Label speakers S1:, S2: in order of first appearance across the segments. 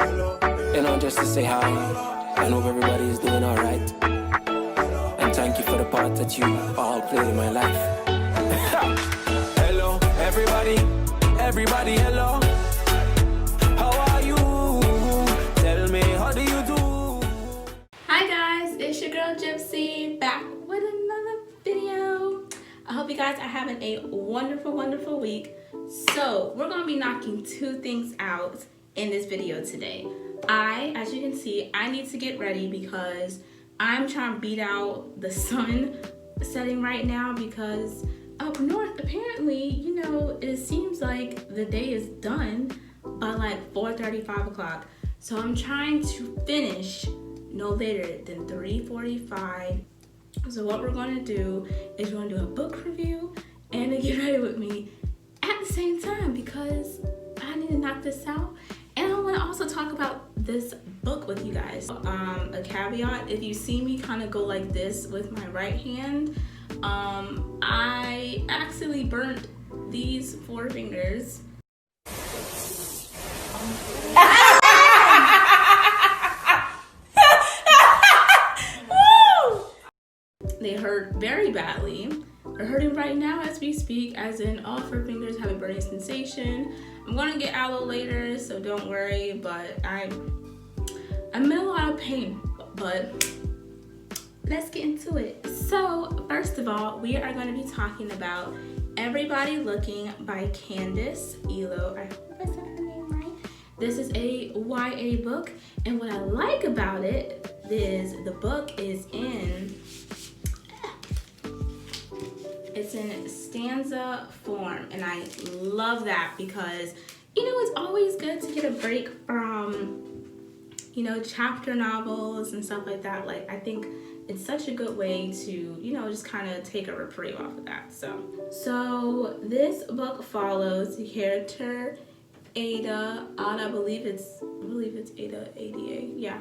S1: You know, just to say hi. I hope everybody is doing alright. And thank you for the part that you all played in my life. Hello, everybody. Everybody, hello. How are you? Tell me, how do you do?
S2: Hi guys, it's your girl Gypsy back with another video. I hope you guys are having a wonderful week. So we're gonna be knocking two things out in this video today. As you can see, I need to get ready because I'm trying to beat out the sun setting right now because up north, apparently, you know, it seems like the day is done by like 4:30, 5 o'clock. So I'm trying to finish no later than 3:45. So what we're gonna do is we're gonna do a book review and a get ready with me at the same time because I need to knock this out. And I want to also talk about this book with you guys. A caveat, if you see me kind of go like this with my right hand, I accidentally burnt these 4 fingers. They hurt very badly. They're hurting right now as we speak, as in all 4 fingers have a burning sensation. I'm gonna get aloe later, so don't worry, but I'm in a lot of pain, but let's get into it. So first of all, we are going to be talking about Everybody Looking by Candace Elo. I hope I said her name right. This is a YA book, and what I like about it is the book is in stanza form, and I love that because, you know, it's always good to get a break from, you know, chapter novels and stuff like that. Like, I think it's such a good way to, you know, just kind of take a reprieve off of that. So this book follows the character Ada. I believe it's Ada, ADA. Yeah,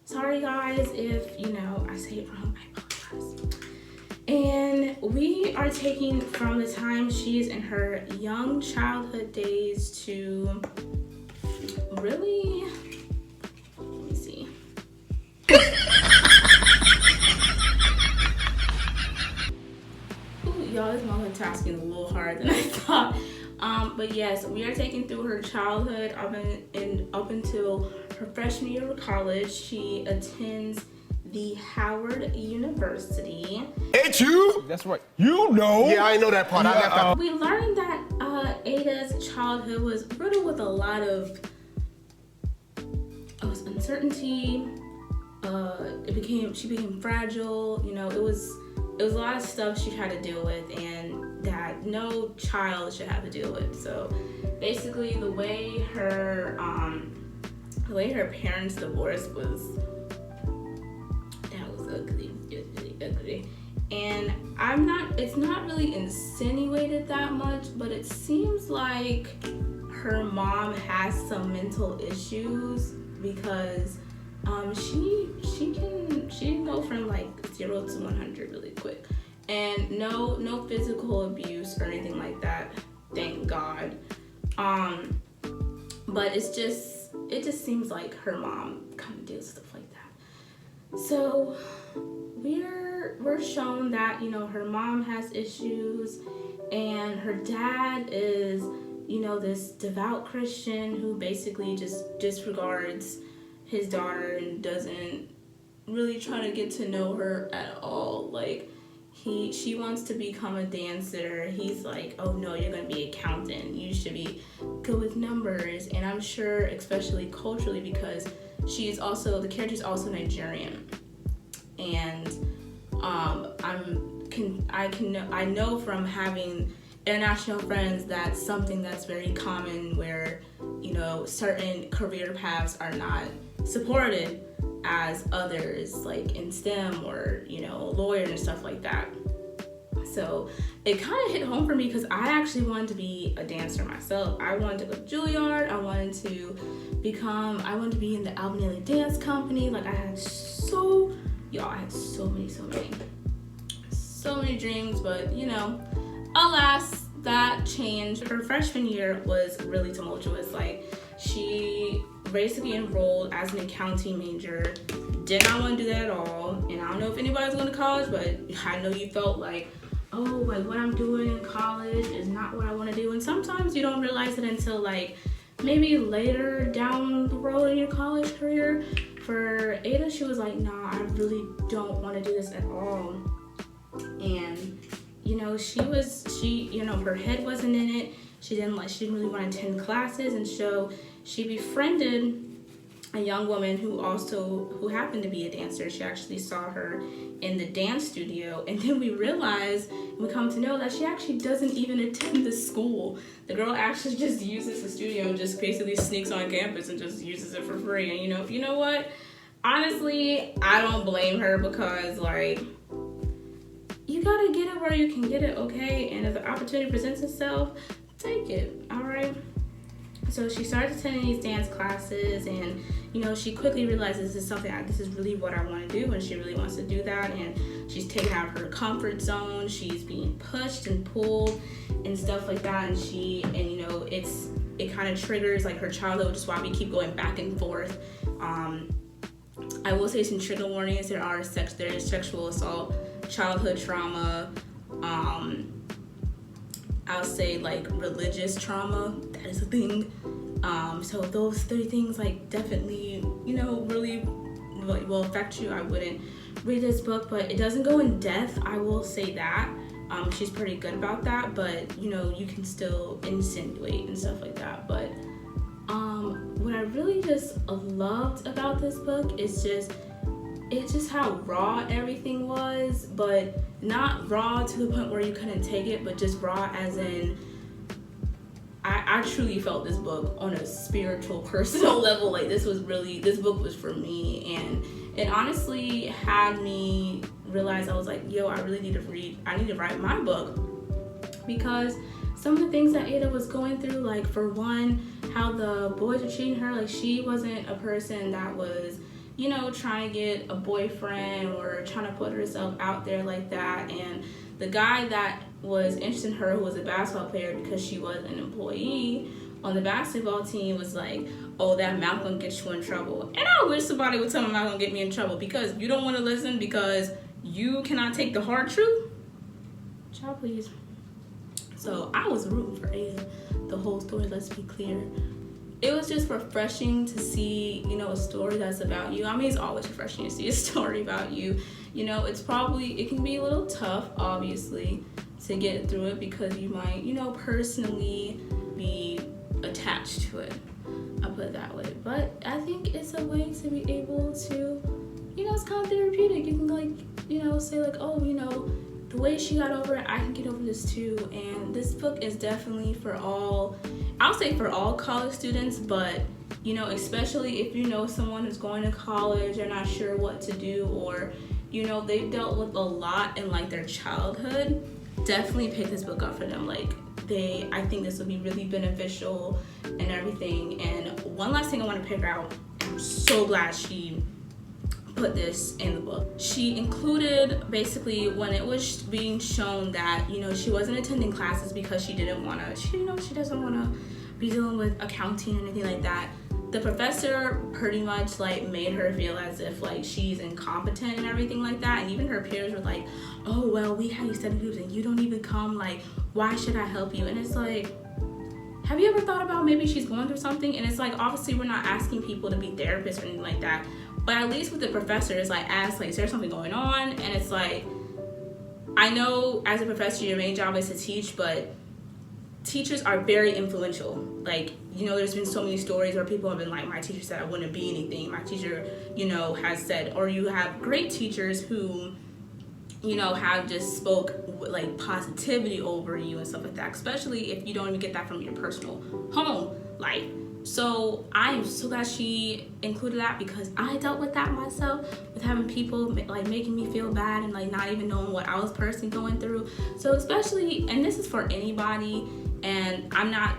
S2: sorry guys if, you know, I say it wrong, I apologize. And we are taking from the time she's in her young childhood days to really, let me see. Ooh, y'all, this multitasking is a little harder than I thought. But yes, we are taking through her childhood up until her freshman year of college. She attends the Howard University.
S3: Ain't you? That's right. You know.
S4: Yeah, I know that part. I left out.
S2: We learned that Ada's childhood was riddled with a lot of uncertainty. She became fragile. You know, it was a lot of stuff she had to deal with, and that no child should have to deal with. So basically, the way her parents divorced was ugly. It was really ugly. And it's not really insinuated that much, but it seems like her mom has some mental issues because she can go from like 0 to 100 really quick. And no physical abuse or anything like that, thank God. But it just seems like her mom kind of deals with stuff like that. So we're shown that, you know, her mom has issues and her dad is, you know, this devout Christian who basically just disregards his daughter and doesn't really try to get to know her at all. Like, she wants to become a dancer. He's like, oh no, you're gonna be an accountant. You should be good with numbers. And I'm sure, especially culturally, because the character's also Nigerian. And I know from having international friends that's something that's very common where, you know, certain career paths are not supported as others, like in STEM or, you know, lawyer and stuff like that. So it kind of hit home for me because I actually wanted to be a dancer myself. I wanted to go to Juilliard. I wanted to be in the Albanelli Dance Company. Like, I had so many dreams, but, you know, alas, that changed. Her freshman year was really tumultuous. Like, She basically enrolled as an accounting major. Did not want to do that at all. And I don't know if anybody's going to college, but I know you felt like, oh, like what I'm doing in college is not what I want to do. And sometimes you don't realize it until like maybe later down the road in your college career. For Ada, she was like, nah, I really don't want to do this at all. And her head wasn't in it. She didn't really want to attend classes, and so she befriended a young woman who happened to be a dancer. She actually saw her in the dance studio, and then we come to know that she actually doesn't even attend the school. The girl actually just uses the studio and just basically sneaks on campus and just uses it for free. And you know what? Honestly, I don't blame her, because like, you gotta get it where you can get it, okay? And if the opportunity presents itself, take it, all right? So she started attending these dance classes, and she quickly realizes this is really what I want to do, and she really wants to do that. And she's taken out of her comfort zone. She's being pushed and pulled and stuff like that. And it kind of triggers like her childhood, which is why we keep going back and forth. I will say some trigger warnings. There is sexual assault, childhood trauma. I'll say like religious trauma. That is a thing. So those 3 things like definitely, really will affect you. I wouldn't read this book, but it doesn't go in depth. I will say that. She's pretty good about that, but you can still insinuate and stuff like that. But what I really just loved about this book is just how raw everything was, but not raw to the point where you couldn't take it, but just raw as in I truly felt this book on a spiritual, personal level. Like this book was for me, and it honestly had me realize, I was like, yo, I need to write my book, because some of the things that Ada was going through, like for one, how the boys were treating her, like she wasn't a person that was trying to get a boyfriend or trying to put herself out there like that. And the guy that was interested in her, who was a basketball player because she was an employee on the basketball team, was like, oh, that mouth gonna get you in trouble. And I wish somebody would tell me mouth gonna get me in trouble, because you don't want to listen because you cannot take the hard truth. Child, please. So I was rooting for Ada the whole story, let's be clear. It was just refreshing to see, a story that's about you. I mean, it's always refreshing to see a story about you. It can be a little tough, obviously, to get through it, because you might, personally be attached to it. I'll put it that way. But I think it's a way to be able to, it's kind of therapeutic. You can say like, oh, the way she got over it, I can get over this too. And this book is definitely for all college students, but especially if someone who's going to college, they're not sure what to do, or they've dealt with a lot in like their childhood, definitely pick this book up for them. Like I think this will be really beneficial and everything. And one last thing I want to pick out, I'm so glad she put this in the book. She included, basically, when it was being shown that she wasn't attending classes because she didn't want to, she doesn't want to be dealing with accounting or anything like that. The professor pretty much like made her feel as if like she's incompetent and everything like that. And even her peers were like, oh, well, we had you study groups and you don't even come, like, why should I help you? And it's like, have you ever thought about maybe she's going through something? And it's like, obviously we're not asking people to be therapists or anything like that, but at least with the professor, it's like, ask, like, is there something going on? And it's like, I know as a professor your main job is to teach, but teachers are very influential. Like, there's been so many stories where people have been like, my teacher said I wouldn't be anything. My teacher, has said, or you have great teachers who, have just spoke like positivity over you and stuff like that, especially if you don't even get that from your personal home life. So I am so glad she included that, because I dealt with that myself, with having people like making me feel bad and like not even knowing what I was personally going through. So especially, and this is for anybody, and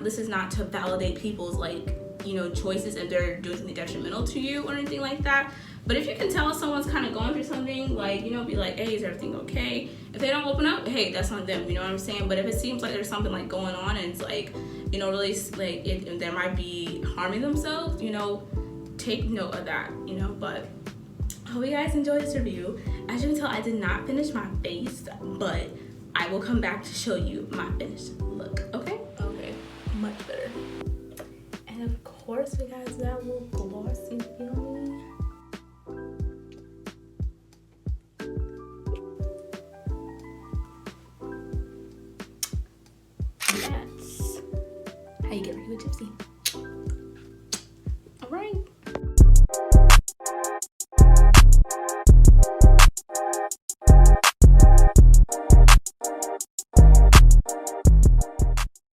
S2: this is not to validate people's like you know, choices if they're doing something detrimental to you or anything like that. But if you can tell someone's kind of going through something, like, you know, be like, hey, is everything okay? If they don't open up, hey, that's on them, you know what I'm saying? But if it seems like there's something like going on and it's like, you know, really like they might be harming themselves, you know, take note of that, you know. But I hope you guys enjoyed this review. As you can tell, I did not finish my face, but I will come back to show you my finished look, okay? Okay, much better. And of course, we got that little glossy feeling. That's how you get ready with Gypsy.